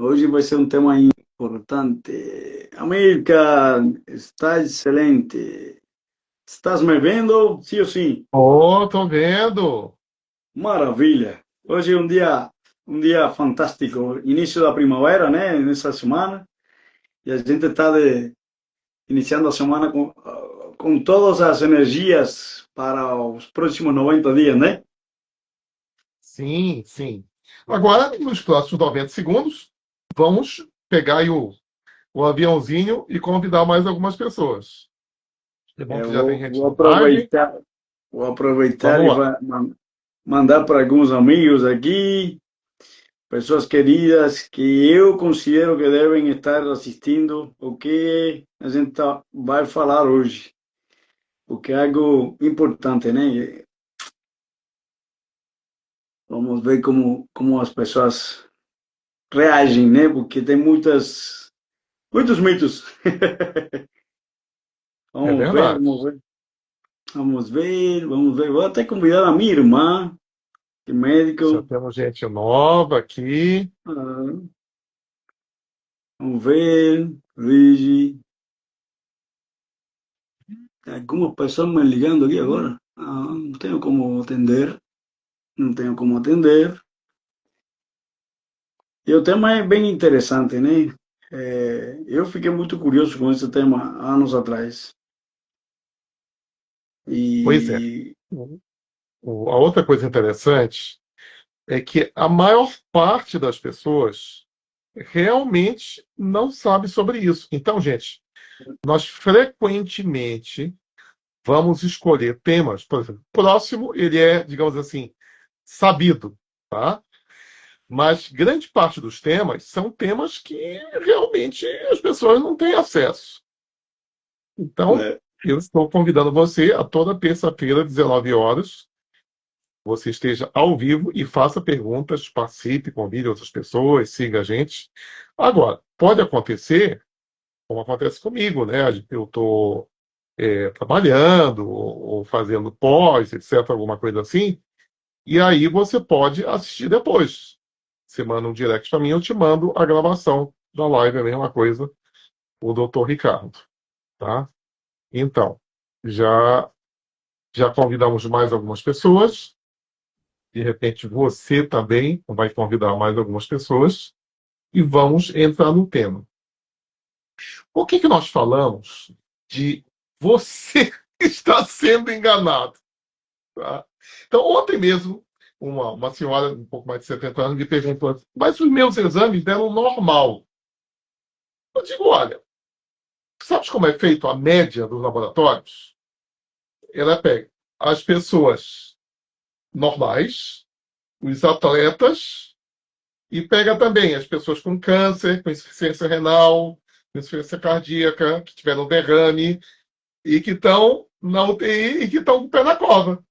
Hoje vai ser um tema importante. Amílcar, está excelente. Estás me vendo? Sim ou sim? Oh, tô vendo. Maravilha. Hoje é um dia fantástico. Início da primavera, né? Nessa semana. E a gente está iniciando a semana com todas as energias para os próximos 90 dias, né? Sim, sim. Agora, nos próximos 90 segundos, vamos pegar aí o aviãozinho e convidar mais algumas pessoas. É bom Eu que já tem vou gente na live. aproveitar Vamos e lá. mandar para alguns amigos aqui. Pessoas queridas que eu considero que devem estar assistindo o que a gente vai falar hoje, porque é algo importante, né? Vamos ver como as pessoas reagem, né? Porque tem muitos mitos. É Vamos ver, verdade. vamos ver, vamos ver, vamos ver. Vou até convidar a minha irmã, que é Já médico. temos gente nova aqui. Ah, vamos ver, Vigi. Algumas pessoas me ligando aqui agora. Não tenho como atender. Não tenho como atender. E o tema é bem interessante, né? Eu fiquei muito curioso com esse tema anos atrás. Pois é. E A outra coisa interessante é que a maior parte das pessoas realmente não sabe sobre isso. Então, gente, nós frequentemente vamos escolher temas, por exemplo, próximo ele é, digamos assim, sabido, tá? Mas grande parte dos temas são temas que realmente as pessoas não têm acesso. Então, é, eu estou convidando você a toda terça-feira, 19 horas, você esteja ao vivo e faça perguntas, participe, convide outras pessoas, siga a gente. Agora, pode acontecer, como acontece comigo, né? Eu estou trabalhando ou fazendo pós, etc., alguma coisa assim, e aí você pode assistir depois. Você manda um direct para mim, eu te mando a gravação da live, é a mesma coisa, o doutor Ricardo, tá? Então, já já convidamos mais algumas pessoas, de repente você também vai convidar mais algumas pessoas, e vamos entrar no tema. O que nós falamos de você está sendo enganado? Tá? Então, ontem mesmo, uma senhora, um pouco mais de 70 anos, me perguntou: mas os meus exames deram normal. Eu digo: olha, sabe como é feito a média dos laboratórios? Ela pega as pessoas normais, os atletas, e pega também as pessoas com câncer, com insuficiência renal, com insuficiência cardíaca, que tiveram derrame e que estão na UTI e que estão com o pé na cova.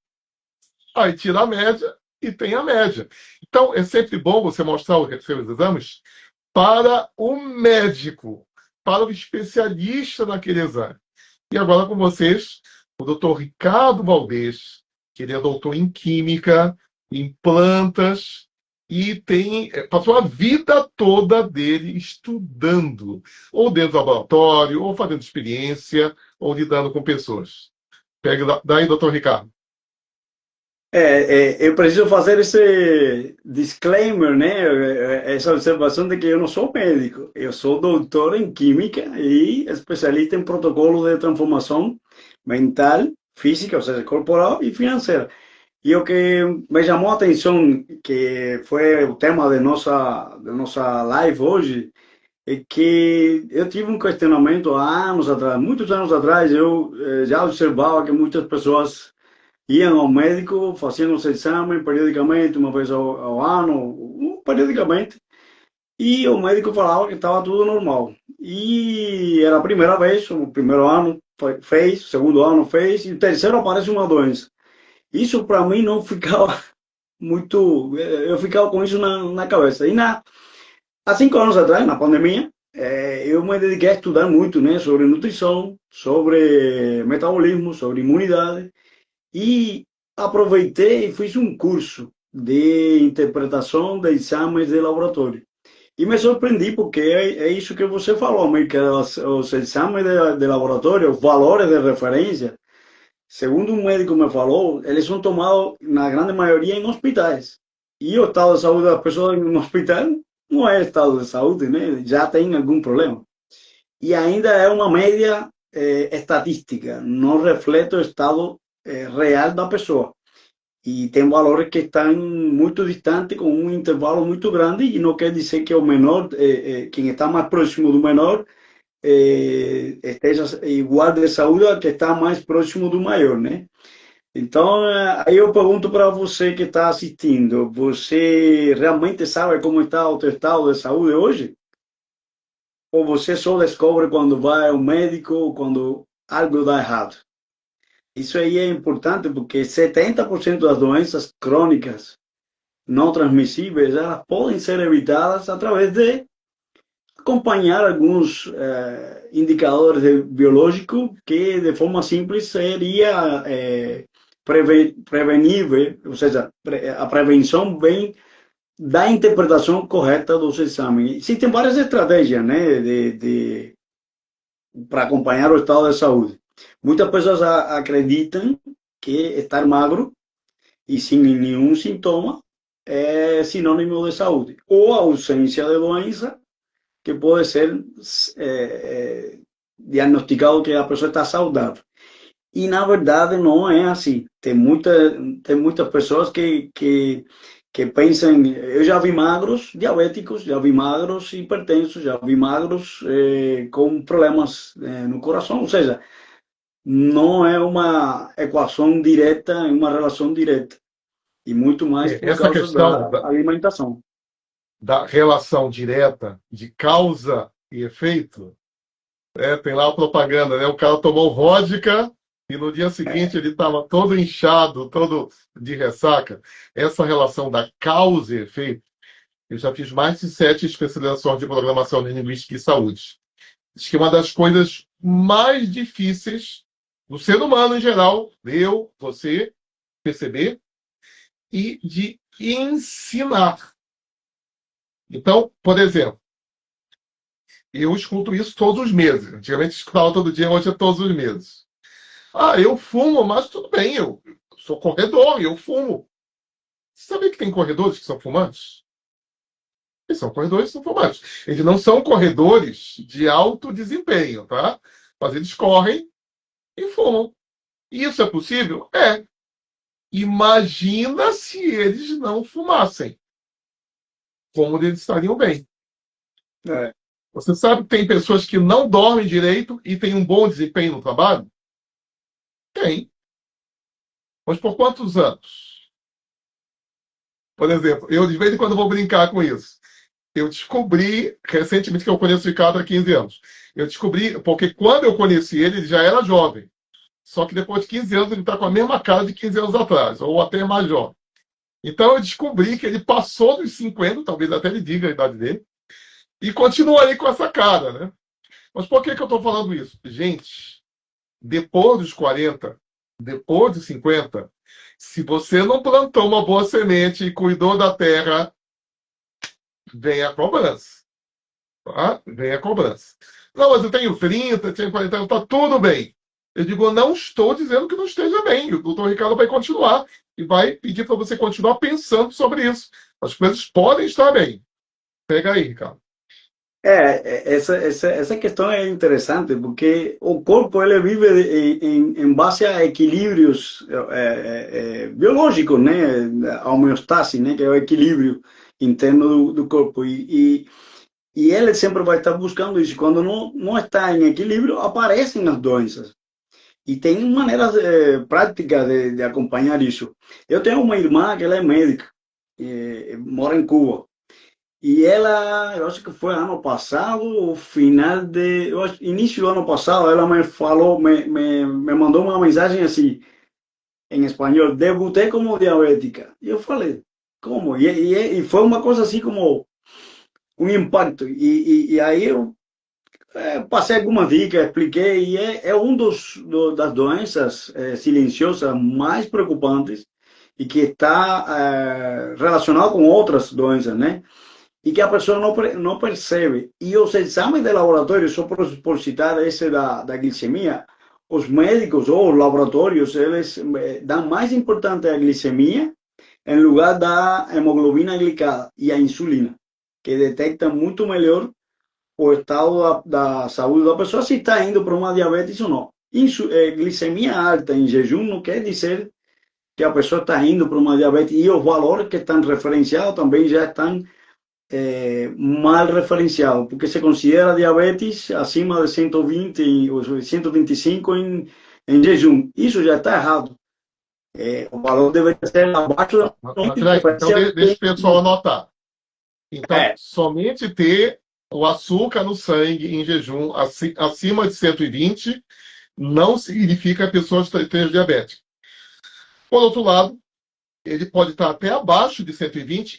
Aí tira a média e tem a média. Então, é sempre bom você mostrar os seus exames para o médico, para o especialista naquele exame. E agora com vocês, o doutor Ricardo Valdez, que ele é doutor em Química, em plantas, e passou a vida toda dele estudando, ou dentro do laboratório, ou fazendo experiência, ou lidando com pessoas. Pega daí, doutor Ricardo. eu preciso fazer esse disclaimer, né? Essa observação de que eu não sou médico. Eu sou doutor em Química e especialista em protocolo de transformação mental, física, ou seja, corporal e financeira. E o que me chamou a atenção, que foi o tema de nossa live hoje, é que eu tive um questionamento há anos atrás, muitos anos atrás, eu já observava que muitas pessoas iam ao médico, faziam os exames periodicamente, uma vez ao ano, periodicamente, e o médico falava que estava tudo normal. E era a primeira vez, o primeiro ano fez, o segundo ano fez, e o terceiro aparece uma doença. Isso para mim não ficava muito. Eu ficava com isso na cabeça. Há 5 anos atrás, na pandemia, eu me dediquei a estudar muito, né, sobre nutrição, sobre metabolismo, sobre imunidade, e aproveitei e fiz um curso de interpretação de exames de laboratório. E me surpreendi porque é isso que você falou, Michael, os exames de laboratório, os valores de referência, segundo um médico me falou, eles são tomados, na grande maioria, em hospitais. E o estado de saúde das pessoas em um hospital não é estado de saúde, né? Já tem algum problema. E ainda é uma média estatística, não reflete o estado real da pessoa. E tem valores que estão muito distantes, com um intervalo muito grande, e não quer dizer que o menor, quem está mais próximo do menor, esteja igual de saúde ao que está mais próximo do maior, né? Então, aí eu pergunto para você que está assistindo, você realmente sabe como está o teu estado de saúde hoje? Ou você só descobre quando vai ao médico, quando algo dá errado? Isso aí é importante porque 70% das doenças crônicas não transmissíveis, elas podem ser evitadas através de acompanhar alguns indicadores biológicos que de forma simples seria prevenível, ou seja, a prevenção vem da interpretação correta dos exames. Existem várias estratégias, né, para acompanhar o estado de saúde. Muitas pessoas acreditam que estar magro e sem nenhum sintoma é sinônimo de saúde, ou a ausência de doença, que pode ser diagnosticado que a pessoa está saudável. E na verdade não é assim. Tem muitas pessoas que pensam. Eu já vi magros diabéticos, já vi magros hipertensos, já vi magros com problemas no coração. Ou seja, não é uma equação direta, é uma relação direta. E muito mais por Essa causa questão da alimentação. da relação direta de causa e efeito, tem lá a propaganda, né? O cara tomou vodka e no dia seguinte ele estava todo inchado, todo de ressaca. Essa relação da causa e efeito, eu já fiz mais de 7 especializações de programação de linguística e saúde. Acho que uma das coisas mais difíceis do ser humano em geral, eu, você, perceber, e de ensinar. Então, por exemplo, eu escuto isso todos os meses. Antigamente escutava todo dia, hoje é todos os meses. Ah, eu fumo, mas tudo bem, eu sou corredor, eu fumo. Você sabia que tem corredores que são fumantes? Eles são corredores que são fumantes. Eles não são corredores de alto desempenho, tá? Mas eles correm e fumam. Isso é possível? É. Imagina se eles não fumassem. Como eles estariam bem. É. Você sabe que tem pessoas que não dormem direito e têm um bom desempenho no trabalho? Tem. Mas por quantos anos? Por exemplo, eu de vez em quando vou brincar com isso. Eu descobri, recentemente, que eu conheço o Ricardo há 15 anos. Eu descobri, porque quando eu conheci ele, ele já era jovem. Só que depois de 15 anos, ele está com a mesma cara de 15 anos atrás, ou até mais jovem. Então eu descobri que ele passou dos 50, talvez até ele diga a idade dele, e continua aí com essa cara, né? Mas por que eu estou falando isso? Gente, depois dos 40, depois dos 50, se você não plantou uma boa semente e cuidou da terra, vem a cobrança. Tá? Vem a cobrança. Não, mas eu tenho 30, tenho 40 anos, está tudo bem. Eu digo, eu não estou dizendo que não esteja bem. O doutor Ricardo vai continuar e vai pedir para você continuar pensando sobre isso. As coisas podem estar bem. Pega aí, Ricardo. Essa questão é interessante porque o corpo ele vive em base a equilíbrios biológicos, né? A homeostase, né? Que é o equilíbrio interno do corpo. E ele sempre vai estar buscando isso. Quando não está em equilíbrio, aparecem as doenças. E tem maneiras práticas de acompanhar isso. Eu tenho uma irmã que ela é médica, mora em Cuba. E ela, eu acho que foi ano passado, o final de, início do ano passado, ela me falou, me mandou uma mensagem assim, em espanhol, debutei como diabética. E eu falei, como? E foi uma coisa assim como um impacto. E aí eu passei algumas dicas, expliquei, e é um das doenças silenciosas mais preocupantes e que está relacionado com outras doenças, né? e que a pessoa não percebe. E os exames de laboratório, só por citar esse da glicemia, os médicos ou os laboratórios, eles dão mais importante a glicemia em lugar da hemoglobina glicada e a insulina, que detecta muito melhor o estado da saúde da pessoa, se está indo para uma diabetes ou não. Glicemia alta em jejum não quer dizer que a pessoa está indo para uma diabetes, e os valores que estão referenciados também já estão mal referenciados, porque se considera diabetes acima de 120 ou 125 em jejum. Isso já está errado. O valor deveria ser abaixo da Então, deixa o pessoal anotar. Então, É, somente ter o açúcar no sangue em jejum acima de 120 não significa que a pessoa esteja diabética. Por outro lado, ele pode estar até abaixo de 120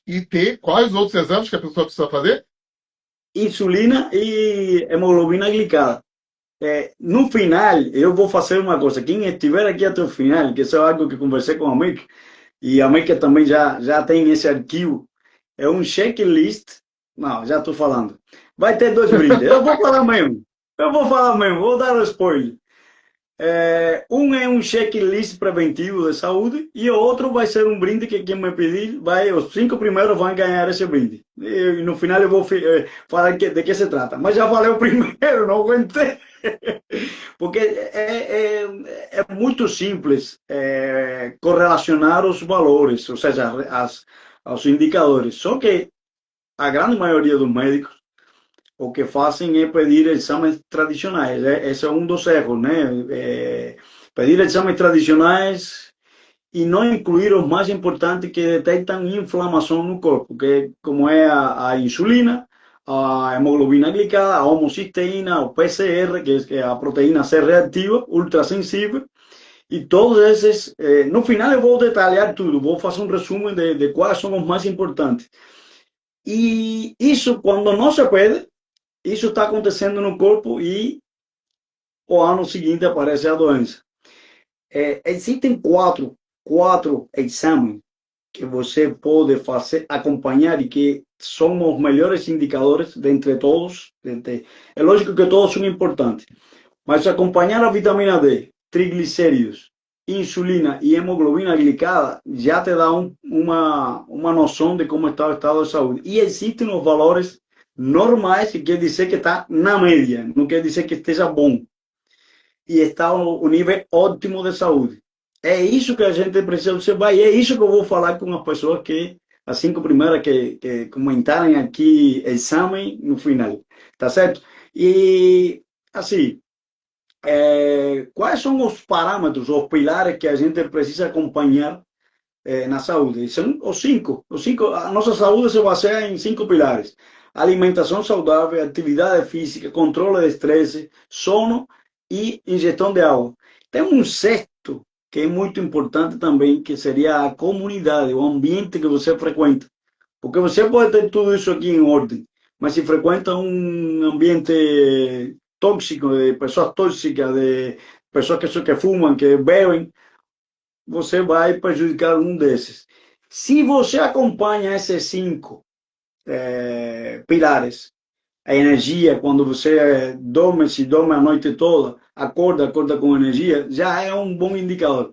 e ter quais outros exames que a pessoa precisa fazer? insulina e hemoglobina glicada. No final, eu vou fazer uma coisa. Quem estiver aqui até o final, que isso é algo que conversei com a América, e a América também já tem esse arquivo, é um checklist. Não, já estou falando. Vai ter dois brindes. Eu vou falar mesmo. Eu vou falar mesmo. Vou dar o spoiler. Um é um checklist preventivo de saúde e o outro vai ser um brinde que quem me pedir, os 5 primeiros vão ganhar esse brinde. E no final eu vou falar de que se trata. Mas já falei o primeiro, não aguentei. Porque é muito simples correlacionar os valores, ou seja, os indicadores. Só que a grande maioria dos médicos o que fazem é pedir exames tradicionais. Esse é um dos erros, né? Pedir exames tradicionais e não incluir os mais importantes que detectam inflamação no corpo, que como é a insulina, a hemoglobina glicada, a homocisteína, o PCR, que é a proteína C reativa, ultrassensível, e todos esses, no final eu vou detalhar tudo, vou fazer um resumo de quais são os mais importantes. E isso, quando não se pede, isso está acontecendo no corpo e o ano seguinte aparece a doença. Existem quatro exames que você pode fazer, acompanhar e que são os melhores indicadores dentre todos. É lógico que todos são importantes, mas acompanhar a vitamina D, triglicéridos, insulina e hemoglobina glicada já te dá uma noção de como está o estado de saúde. E existem os valores normais, que quer dizer que está na média, não quer dizer que esteja bom. E está o nível ótimo de saúde. É isso que a gente precisa observar e é isso que eu vou falar com as pessoas que, as 5 primeiras que comentarem aqui, exame no final. Tá certo? E, assim, quais são os parâmetros, os pilares que a gente precisa acompanhar na saúde? São os cinco. A nossa saúde se baseia em 5 pilares: alimentação saudável, atividade física, controle de estresse, sono e ingestão de água. Tem um sexto que é muito importante também, que seria a comunidade, o ambiente que você frequenta. Porque você pode ter tudo isso aqui em ordem, mas se frequenta um ambiente tóxico, de pessoas tóxicas, de pessoas que fumam, que bebem, você vai prejudicar um desses. Se você acompanha esses 5 pilares, a energia, quando você dorme, se dorme a noite toda, acorda com energia, já é um bom indicador.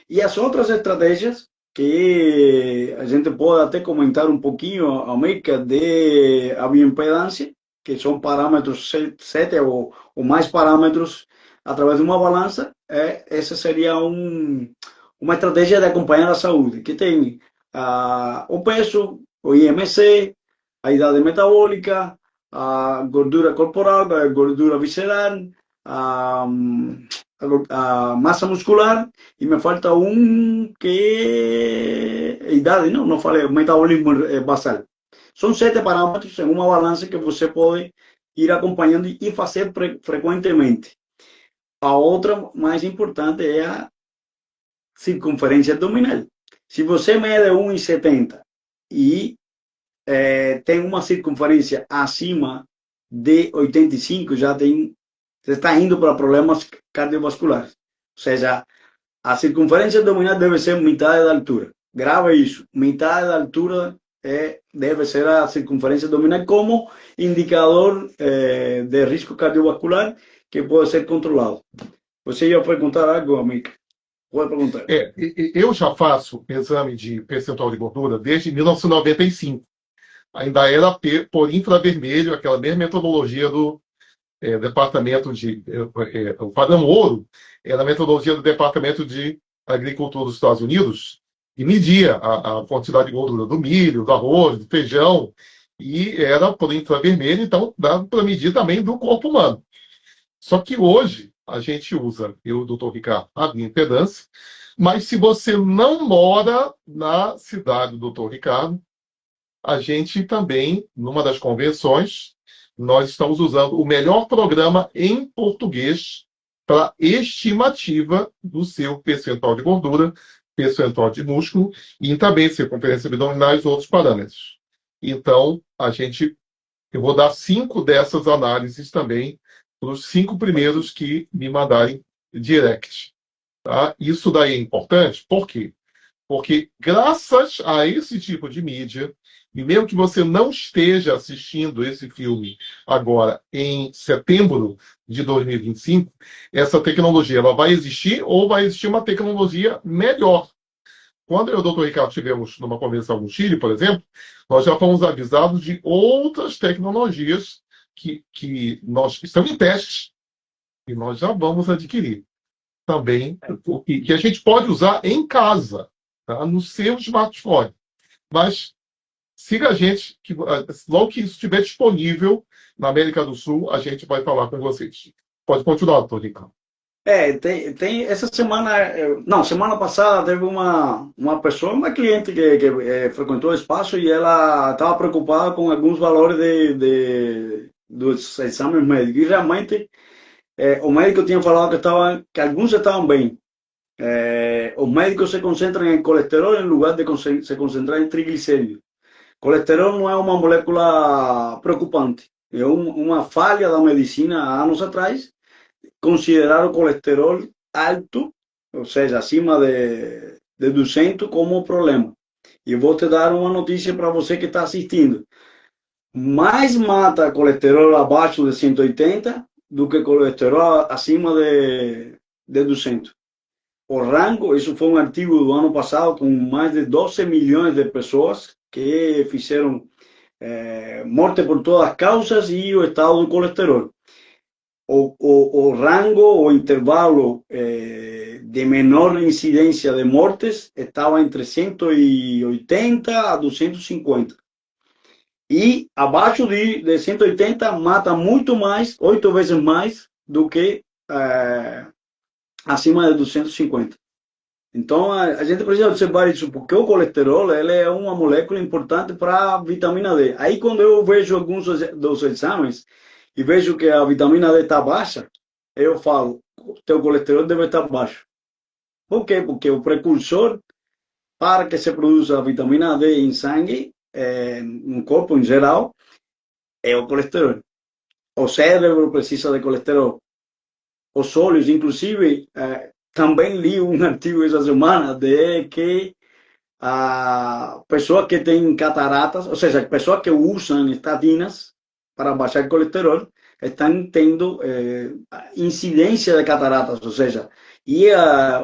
E as outras estratégias, que a gente pode até comentar um pouquinho, América, de a bioimpedância, que são parâmetros, 7 ou mais parâmetros, através de uma balança, essa seria uma estratégia de acompanhar a saúde, que tem o peso, o IMC, a idade metabólica, a gordura corporal, a gordura visceral, a, a massa muscular, e me falta um que é idade, não falei, o metabolismo basal. São 7 parâmetros em uma balança que você pode ir acompanhando e fazer frequentemente. A outra mais importante é a circunferência abdominal. Se você mede 1,70 e tem uma circunferência acima de 85, você está indo para problemas cardiovasculares. Ou seja, a circunferência abdominal deve ser metade da altura. Grava isso, metade da altura deve ser a circunferência abdominal como indicador de risco cardiovascular que pode ser controlado. Você ia perguntar algo, amigo? Pode perguntar. Eu já faço exame de percentual de gordura desde 1995. Ainda era por infravermelho, aquela mesma metodologia do Departamento de... o padrão ouro era a metodologia do Departamento de Agricultura dos Estados Unidos, e media a quantidade de gordura do milho, do arroz, do feijão, e era por infravermelho, então dá para medir também do corpo humano. Só que hoje a gente usa, eu, doutor Ricardo, a bioimpedância, mas se você não mora na cidade do doutor Ricardo, a gente também, numa das convenções, nós estamos usando o melhor programa em português para estimativa do seu percentual de gordura, percentual de músculo e também circunferência abdominal e outros parâmetros. Então, eu vou dar 5 dessas análises também para os 5 primeiros que me mandarem direct. Tá? Isso daí é importante, por quê? Porque graças a esse tipo de mídia, e mesmo que você não esteja assistindo esse filme agora em setembro de 2025, essa tecnologia ela vai existir ou vai existir uma tecnologia melhor. Quando eu e o Dr. Ricardo estivemos numa convenção no Chile, por exemplo, nós já fomos avisados de outras tecnologias que nós estamos em teste e nós já vamos adquirir também, que a gente pode usar em casa, tá? No seu smartphone. Mas siga a gente, que logo que isso estiver disponível na América do Sul, a gente vai falar com vocês. Pode continuar, doutor Ricardo. Tem essa semana, não, semana passada teve uma pessoa, uma cliente que frequentou o espaço e ela estava preocupada com alguns valores dos exames médicos. E realmente o médico tinha falado que alguns estavam bem. Os médicos se concentram em colesterol em lugar de se concentrar em triglicéridos. Colesterol não é uma molécula preocupante, é uma falha da medicina há anos atrás, considerar o colesterol alto, ou seja, acima de 200, como problema. E vou te dar uma notícia para você que está assistindo. Mais mata colesterol abaixo de 180 do que colesterol acima de 200. O rango, isso foi um artigo do ano passado com mais de 12 milhões de pessoas que fizeram morte por todas as causas e o estado do colesterol. O rango, o intervalo de menor incidência de mortes estava entre 180 a 250. E abaixo de 180 mata muito mais, 8 vezes mais, do que acima de 250. Então, a gente precisa observar isso, porque o colesterol ele é uma molécula importante para a vitamina D. Aí, quando eu vejo alguns dos exames e vejo que a vitamina D está baixa, eu falo, teu colesterol deve estar baixo. Por quê? Porque o precursor para que se produza a vitamina D em sangue, no corpo em geral, é o colesterol. O cérebro precisa de colesterol. Os olhos, inclusive, também li um artigo essa semana de que pessoas que têm cataratas, ou seja, pessoas que usam estatinas para baixar colesterol, estão tendo incidência de cataratas, ou seja, e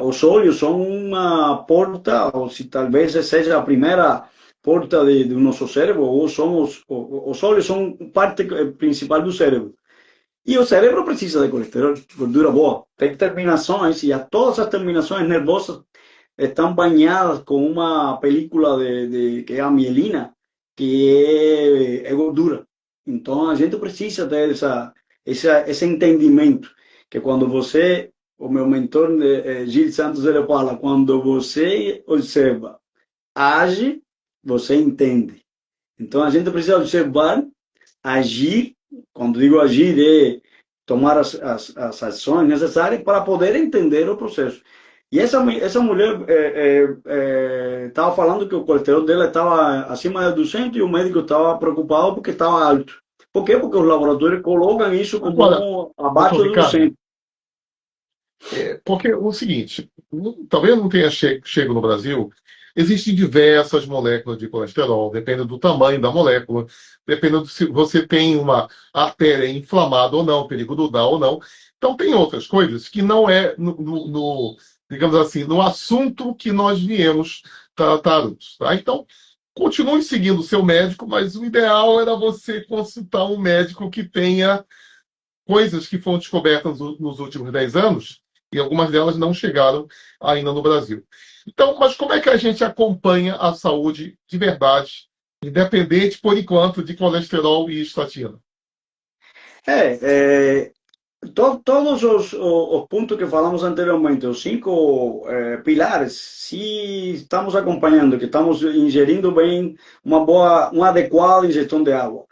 os olhos são uma porta, ou se talvez seja a primeira porta do nosso cérebro, ou os olhos são parte principal do cérebro. E o cérebro precisa de colesterol, gordura boa. Tem terminações, e todas as terminações nervosas estão banhadas com uma película que é a mielina, que é gordura. Então, a gente precisa ter esse entendimento, que quando você, o meu mentor, Gil Santos, ele fala, quando você observa, age, você entende. Então, a gente precisa observar, agir. Quando digo agir, é tomar as ações necessárias para poder entender o processo. E essa mulher estava falando que o colesterol dela estava acima de 200 e o médico estava preocupado porque estava alto. Por quê? Porque os laboratórios colocam isso como abaixo de 200. Porque o seguinte, talvez não tenha chego no Brasil, Existem diversas moléculas de colesterol, depende do tamanho da molécula, depende se você tem uma artéria inflamada ou não, perigo dudar ou não. Então, tem outras coisas que não é digamos assim, no assunto que nós viemos tratar hoje, tá? Então, continue seguindo o seu médico, mas o ideal era você consultar um médico que tenha coisas que foram descobertas nos últimos 10 anos, e algumas delas não chegaram ainda no Brasil. Então, mas como é que a gente acompanha a saúde de verdade, independente, por enquanto, de colesterol e estatina? É, todos os pontos que falamos anteriormente, os cinco pilares, se estamos acompanhando, que estamos ingerindo bem, uma adequada ingestão de água,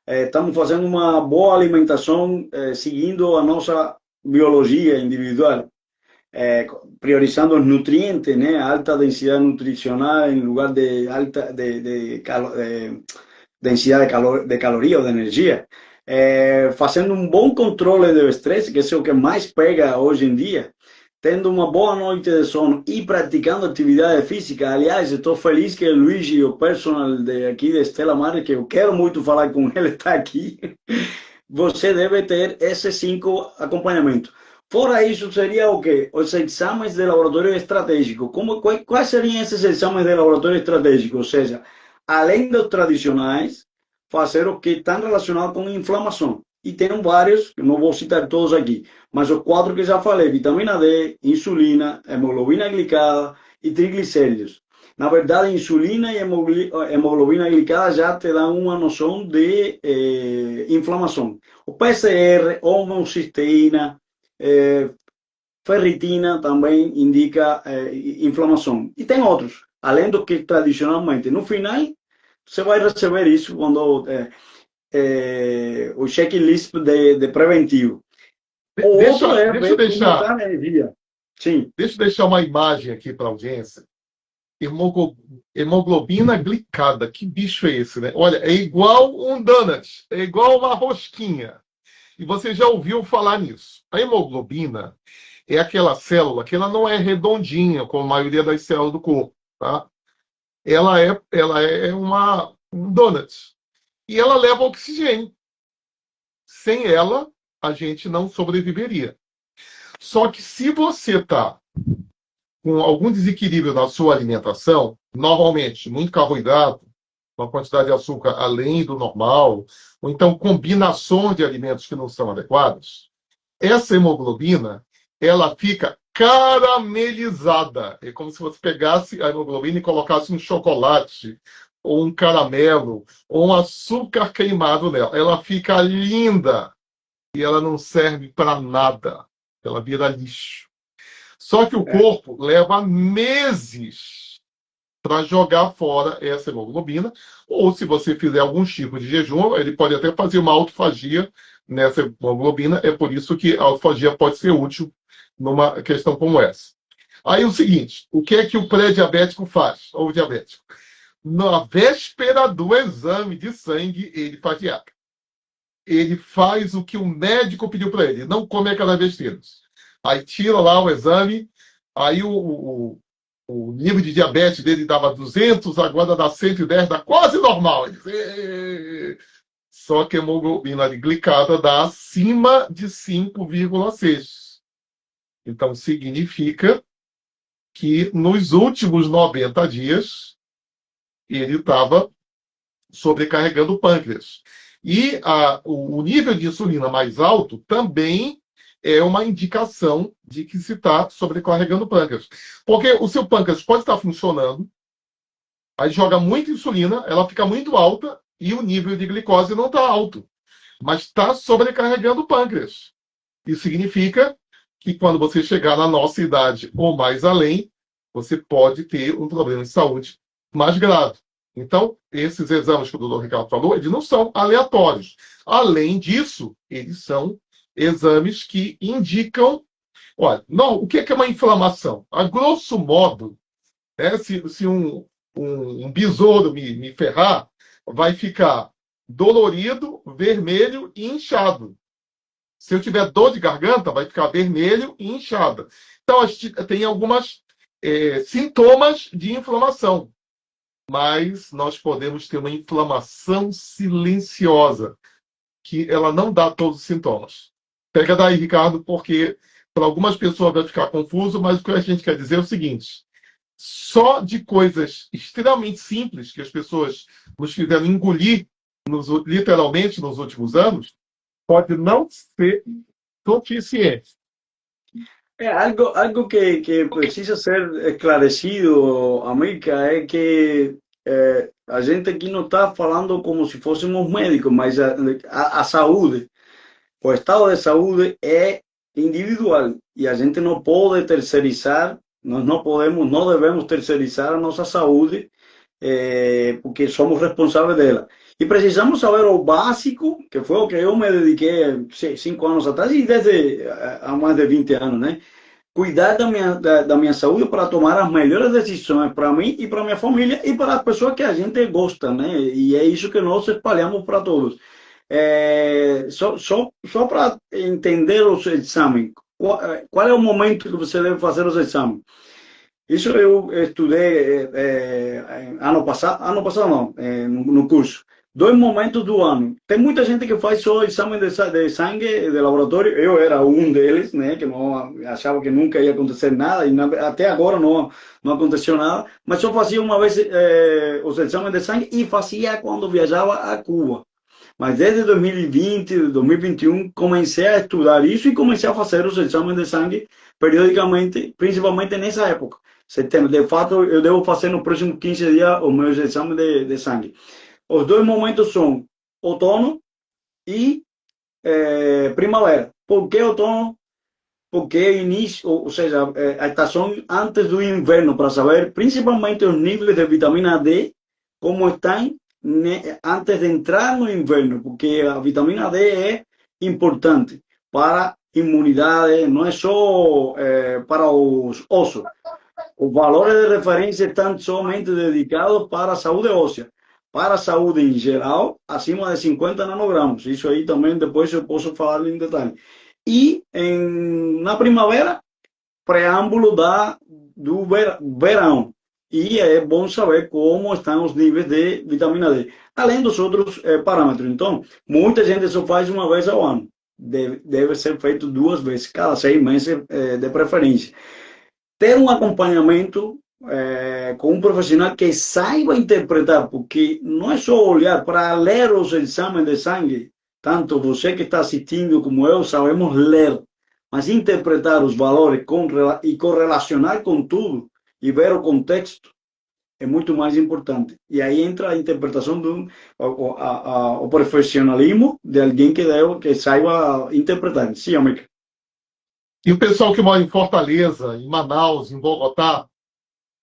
estamos fazendo uma boa alimentação, seguindo a nossa biologia individual, priorizando os nutrientes, né, alta densidade nutricional em lugar de alta densidade de caloria ou de energia, fazendo um bom controle do estresse, que é o que mais pega hoje em dia, tendo uma boa noite de sono e praticando atividade física. Aliás, estou feliz que o Luigi, o personal de aqui de Estela Maris, que eu quero muito falar com ele, está aqui. Você deve ter esses cinco acompanhamentos. Fora isso, seria o quê? Os exames de laboratório estratégico. Quais seriam esses exames de laboratório estratégico? Ou seja, além dos tradicionais, fazer o que estão relacionados com inflamação. E tem vários, que não vou citar todos aqui, mas os quatro que já falei: vitamina D, insulina, hemoglobina glicada e triglicéridos. Na verdade, insulina e hemoglobina glicada já te dão uma noção de inflamação. O PCR, homocisteína, ferritina também indica inflamação. E tem outros, além do que tradicionalmente. No final, você vai receber isso quando o checklist de preventivo. O outro Deixa, é deixa eu ver como está deixar, a energia. Sim. deixa eu deixar uma imagem aqui para a audiência. Hemoglobina glicada, que bicho é esse, né? Olha, é igual um donut, é igual uma rosquinha. E você já ouviu falar nisso. A hemoglobina é aquela célula que ela não é redondinha, como a maioria das células do corpo, tá? Ela é um donut. E ela leva oxigênio. Sem ela, a gente não sobreviveria. Só que se você está com algum desequilíbrio na sua alimentação, normalmente muito carboidrato, uma quantidade de açúcar além do normal, ou então combinações de alimentos que não são adequados, essa hemoglobina, ela fica caramelizada. É como se você pegasse a hemoglobina e colocasse um chocolate, ou um caramelo, ou um açúcar queimado nela. Ela fica linda e ela não serve para nada. Ela vira lixo. Só que o corpo leva meses para jogar fora essa hemoglobina, ou se você fizer algum tipo de jejum, ele pode até fazer uma autofagia nessa hemoglobina. É por isso que a autofagia pode ser útil numa questão como essa. Aí o seguinte, o que é que o pré-diabético faz, ou o diabético? Na véspera do exame de sangue, ele faz dieta. Ele faz o que o médico pediu para ele, não come aquelas besteiras. Aí tira lá o exame, aí o nível de diabetes dele dava 200, agora dá 110, dá quase normal. Ele diz, só que a hemoglobina glicada dá acima de 5,6. Então, significa que nos últimos 90 dias ele estava sobrecarregando o pâncreas. E o nível de insulina mais alto também é uma indicação de que se está sobrecarregando o pâncreas. Porque o seu pâncreas pode estar funcionando, aí joga muita insulina, ela fica muito alta e o nível de glicose não está alto, mas está sobrecarregando o pâncreas. Isso significa que quando você chegar na nossa idade ou mais além, você pode ter um problema de saúde mais grave. Então, esses exames que o doutor Ricardo falou, eles não são aleatórios. Além disso, eles são exames que indicam... Olha, não, o que é uma inflamação? A grosso modo, né, se um besouro me ferrar, vai ficar dolorido, vermelho e inchado. Se eu tiver dor de garganta, vai ficar vermelho e inchada. Então, tem algumas sintomas de inflamação, mas nós podemos ter uma inflamação silenciosa, que ela não dá todos os sintomas. Pega daí, Ricardo, porque para algumas pessoas vai ficar confuso, mas o que a gente quer dizer é o seguinte: só de coisas extremamente simples que as pessoas nos fizeram engolir, literalmente, nos últimos anos, pode não ser suficiente. Algo que precisa ser esclarecido, Amica, es que a gente aqui não está falando como se fôssemos médicos, mas a saúde, o estado de saúde é individual e a gente não pode terceirizar, nós não podemos, não devemos terceirizar a nossa saúde porque somos responsáveis dela. E precisamos saber o básico, que foi o que eu me dediquei 5 anos atrás e desde há mais de 20 anos, né? Cuidar da minha saúde para tomar as melhores decisões para mim e para minha família e para as pessoas que a gente gosta, né? E é isso que nós espalhamos para todos. Só para entender os exames, qual é o momento que você deve fazer os exames? Isso eu estudei ano passado não, no curso. 2 momentos do ano. Tem muita gente que faz só exame de sangue de laboratório. Eu era um deles, né, que não achava que nunca ia acontecer nada e até agora não aconteceu nada. Mas só fazia uma vez os exames de sangue e fazia quando viajava a Cuba. Mas desde 2020, 2021, comecei a estudar isso e comecei a fazer os exames de sangue periodicamente, principalmente nessa época. Setembro. De fato, eu devo fazer nos próximos 15 dias os meus exames de sangue. Os 2 momentos são outono e primavera. Por que outono? Porque é início, ou seja, a estação antes do inverno, para saber principalmente os níveis de vitamina D, como estão antes de entrar no inverno, porque a vitamina D é importante para a imunidade, não é só para os ossos. Os valores de referência estão somente dedicados para a saúde óssea. Para a saúde em geral, acima de 50 nanogramas. Isso aí também depois eu posso falar em detalhe. E na primavera, preâmbulo do verão. E é bom saber como estão os níveis de vitamina D, além dos outros parâmetros. Então, muita gente só faz uma vez ao ano. Deve ser feito 2 vezes, cada 6 meses de preferência. Ter um acompanhamento com um profissional que saiba interpretar, porque não é só olhar para ler os exames de sangue, tanto você que está assistindo como eu sabemos ler, mas interpretar os valores e correlacionar com tudo e ver o contexto é muito mais importante. E aí entra a interpretação o profissionalismo de alguém que saiba interpretar. Sim, amigo. E o pessoal que mora em Fortaleza, em Manaus, em Bogotá,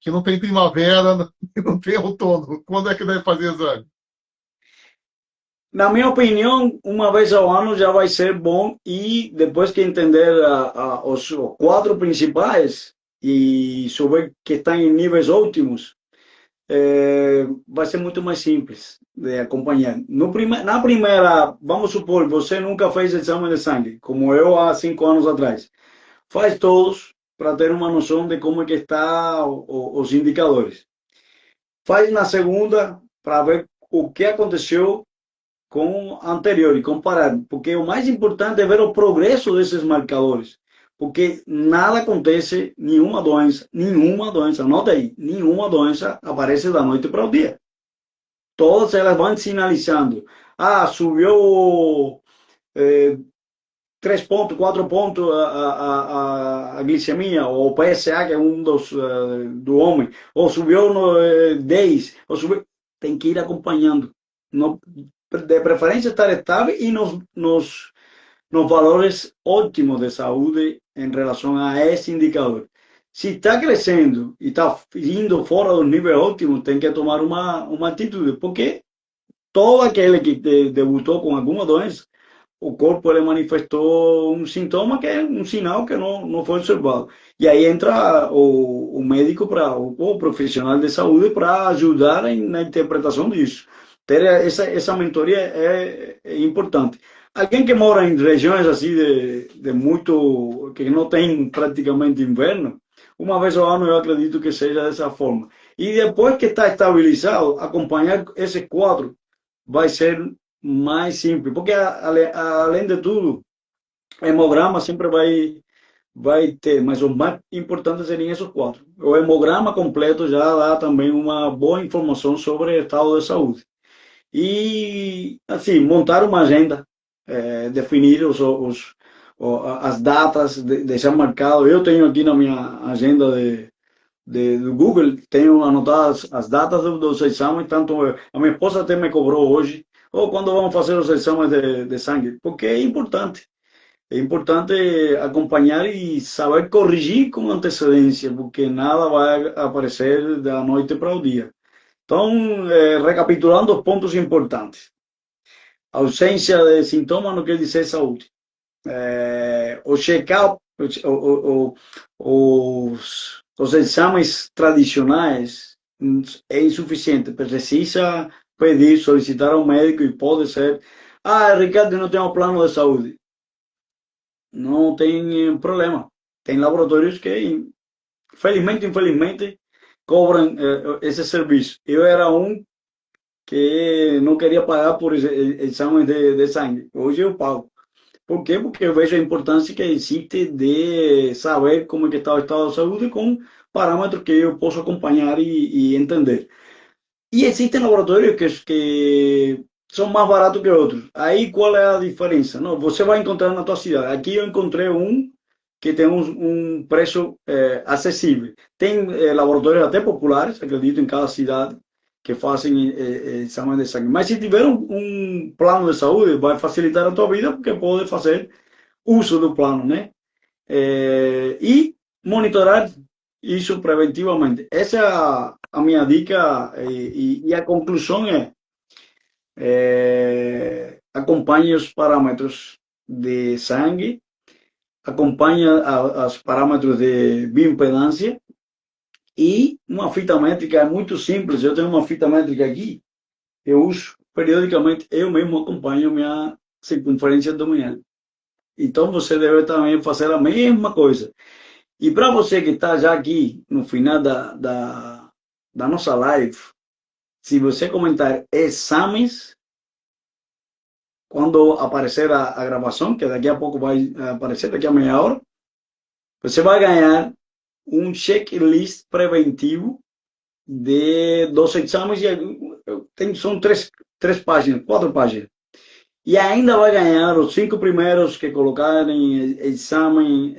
que não tem primavera e não tem outono, quando é que deve fazer exame? Na minha opinião, uma vez ao ano já vai ser bom e depois que entender os 4 principais e souber que estão em níveis ótimos, vai ser muito mais simples de acompanhar. Na primeira, vamos supor, você nunca fez exame de sangue, como eu há 5 anos atrás. Faz todos para ter uma noção de como é que está os indicadores. Faz na segunda para ver o que aconteceu com a anterior e comparar, porque o mais importante é ver o progresso desses marcadores, porque nada acontece, nenhuma doença, anota aí, nenhuma doença aparece da noite para o dia. Todas elas vão sinalizando, subiu 3 pontos, 4 pontos a glicemia, ou o PSA, que é um do homem, ou subiu no 10, ou subiu, tem que ir acompanhando. No, de preferência estar estável e nos valores ótimos de saúde em relação a esse indicador. Se está crescendo e está indo fora do nível ótimo, tem que tomar uma atitude, porque todo aquele que debutou com alguma doença, o corpo ele manifestou um sintoma que é um sinal que não foi observado. E aí entra o médico, o profissional de saúde, para ajudar na interpretação disso. Ter essa mentoria é importante. Alguém que mora em regiões assim de muito, que não tem praticamente inverno, uma vez ao ano eu acredito que seja dessa forma. E depois que está estabilizado, acompanhar esse quadro vai ser mais simples, porque além de tudo, hemograma sempre vai ter, mas o mais importante seriam esses quatro. O hemograma completo já dá também uma boa informação sobre o estado de saúde. E, assim, montar uma agenda, definir as datas, deixar marcado. Eu tenho aqui na minha agenda do Google, tenho anotadas as datas dos exames, tanto a minha esposa até me cobrou hoje, ou quando vamos fazer os exames de sangue, porque é importante. É importante acompanhar e saber corrigir com antecedência, porque nada vai aparecer da noite para o dia. Então, recapitulando os pontos importantes. Ausência de sintomas não quer dizer saúde. O check-up, os exames tradicionais é insuficiente. Precisa pedir, solicitar ao médico e pode ser. Ah, Ricardo, eu não tenho plano de saúde. Não tem problema. Tem laboratórios que, felizmente, infelizmente, cobram esse serviço. Eu era um que não queria pagar por exames de sangue. Hoje eu pago. Por quê? Porque eu vejo a importância que existe de saber como é que está o estado de saúde com parâmetros que eu posso acompanhar e entender. E existem laboratórios que são mais baratos que outros. Aí qual é a diferença? Não, você vai encontrar na tua cidade. Aqui eu encontrei um que tem um preço acessível. Tem laboratórios até populares, acredito, em cada cidade, que fazem exame de sangue. Mas se tiver um plano de saúde, vai facilitar a tua vida, porque pode fazer uso do plano, né? E monitorar isso preventivamente. Essa é a minha dica e a conclusão acompanhe os parâmetros de sangue, acompanhe os parâmetros de bioimpedância e uma fita métrica é muito simples. Eu tenho uma fita métrica aqui, eu uso periodicamente, eu mesmo acompanho minha circunferência abdominal. Então você deve também fazer a mesma coisa. E para você que está já aqui no final da nossa live, se você comentar exames, quando aparecer a gravação, que daqui a pouco vai aparecer, daqui a meia hora, você vai ganhar um checklist preventivo dos exames. São três páginas, quatro páginas. E ainda vai ganhar os 5 primeiros que colocarem exame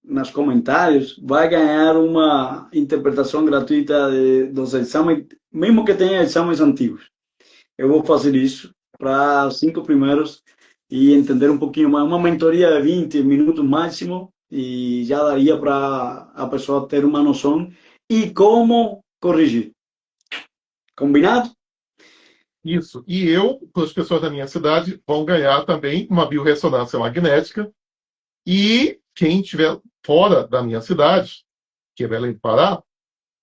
nos comentários, vai ganhar uma interpretação gratuita dos exames, mesmo que tenha exames antigos. Eu vou fazer isso para os 5 primeiros e entender um pouquinho mais. Uma mentoria de 20 minutos máximo e já daria para a pessoa ter uma noção e como corrigir. Combinado? Isso. E as pessoas da minha cidade, vão ganhar também uma biorressonância magnética. E quem estiver fora da minha cidade, que é Belém do Pará,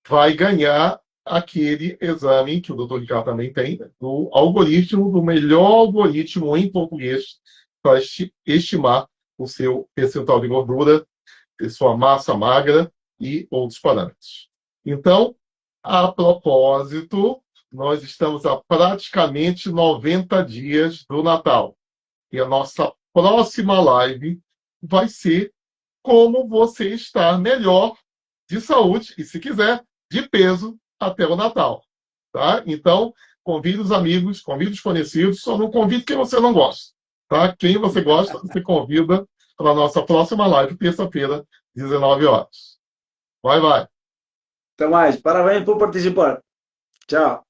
vai ganhar aquele exame que o Dr. Ricardo também tem, do algoritmo, do melhor algoritmo em português para estimar o seu percentual de gordura, sua massa magra e outros parâmetros. Então, a propósito, nós estamos a praticamente 90 dias do Natal. E a nossa próxima live vai ser como você estar melhor de saúde e, se quiser, de peso até o Natal. Tá? Então, convide os amigos, convide os conhecidos, só não convide quem você não gosta. Tá? Quem você gosta, você convida para a nossa próxima live, terça-feira, 19 horas. Vai, vai. Até mais. Parabéns por participar. Tchau.